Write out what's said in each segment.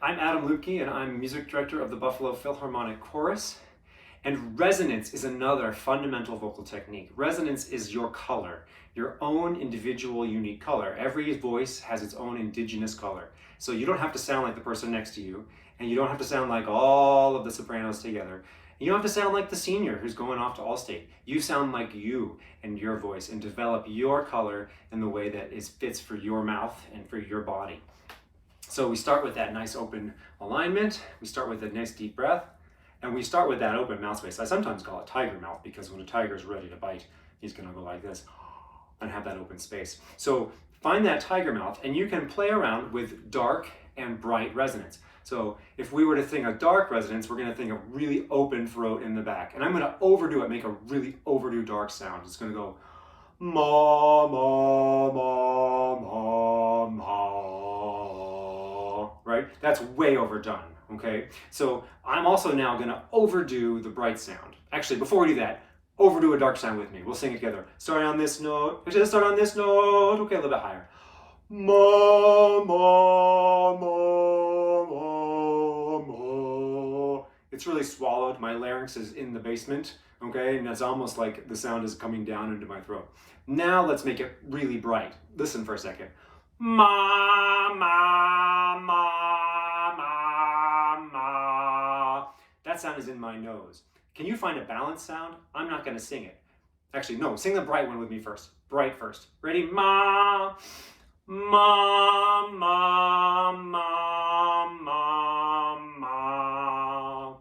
I'm Adam Luebke, and I'm music director of the Buffalo Philharmonic Chorus. And resonance is another fundamental vocal technique. Resonance is your color, your own individual unique color. Every voice has its own indigenous color. So you don't have to sound like the person next to you, and you don't have to sound like all of the sopranos together. You don't have to sound like the senior who's going off to Allstate. You sound like you and your voice, and develop your color in the way that fits for your mouth and for your body. So we start with that nice open alignment. We start with a nice deep breath. And we start with that open mouth space. I sometimes call it tiger mouth, because when a tiger is ready to bite, he's going to go like this and have that open space. So find that tiger mouth, and you can play around with dark and bright resonance. So if we were to think a dark resonance, we're going to think a really open throat in the back. And I'm going to overdo it, make a really overdue dark sound. It's going to go ma, ma, ma, ma, ma. Right? That's way overdone. Okay, so I'm also now going to overdo the bright sound. Actually, before we do that, overdo a dark sound with me. We'll sing it together. Starting on this note. Just start on this note. Okay, a little bit higher. Ma, ma, ma, ma, ma. It's really swallowed. My larynx is in the basement. Okay, and it's almost like the sound is coming down into my throat. Now let's make it really bright. Listen for a second. Ma, ma, ma. That sound is in my nose. Can you find a balanced sound? I'm not going to sing it. Actually, no, sing the bright one with me first. Bright first. Ready? Ma, ma, ma, ma, ma, ma.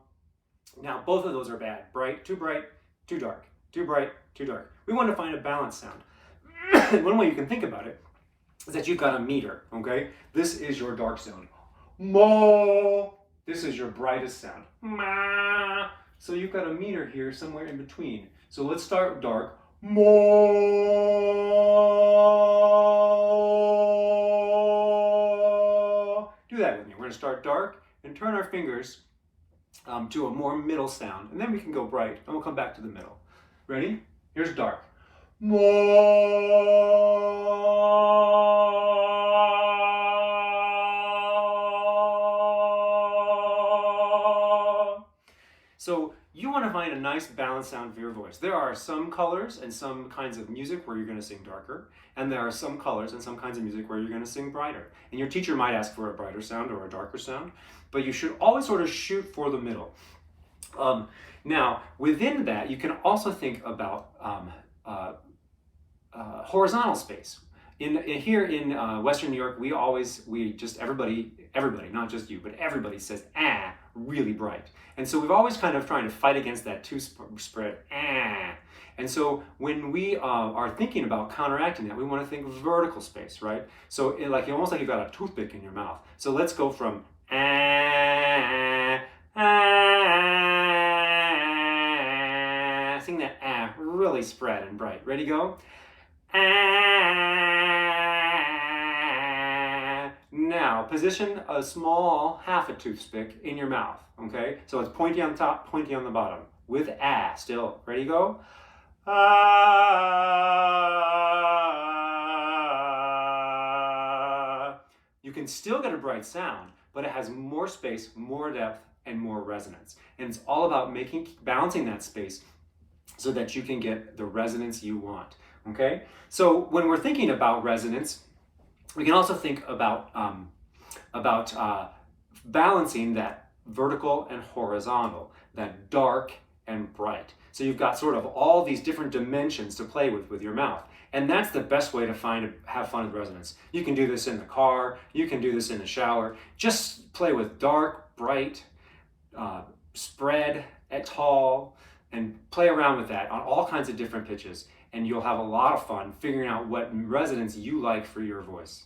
Now, both of those are bad. Bright, too dark. Too bright, too dark. We want to find a balanced sound. One way you can think about it is that you've got a meter, okay? This is your dark sound. Ma. This is your brightest sound. Ma. So you've got a meter here somewhere in between. So let's start dark. Ma. Do that with me. We're going to start dark and turn our fingers to a more middle sound. And then we can go bright, and we'll come back to the middle. Ready? Here's dark. Ma. So you want to find a nice balanced sound for your voice. There are some colors and some kinds of music where you're going to sing darker, and there are some colors and some kinds of music where you're going to sing brighter. And your teacher might ask for a brighter sound or a darker sound, but you should always sort of shoot for the middle. Now, within that, you can also think about horizontal space. Here in Western New York, everybody, not just you, but everybody says ah really bright. And so we've always kind of trying to fight against that two-spread ah. And so when we are thinking about counteracting that, we want to think vertical space, right? So almost like you've got a toothpick in your mouth. So let's go from ah, ah, sing that ah really spread and bright. Ready, go? Now, position a small half a toothpick in your mouth, okay? So it's pointy on top, pointy on the bottom, with ah still. Ready, go? Ah. You can still get a bright sound, but it has more space, more depth, and more resonance. And it's all about balancing that space so that you can get the resonance you want, okay? So when we're thinking about resonance, we can also think about balancing that vertical and horizontal, that dark and bright. So you've got sort of all these different dimensions to play with your mouth. And that's the best way to have fun with resonance. You can do this in the car, you can do this in the shower. Just play with dark, bright, spread, tall, and play around with that on all kinds of different pitches. And you'll have a lot of fun figuring out what resonance you like for your voice.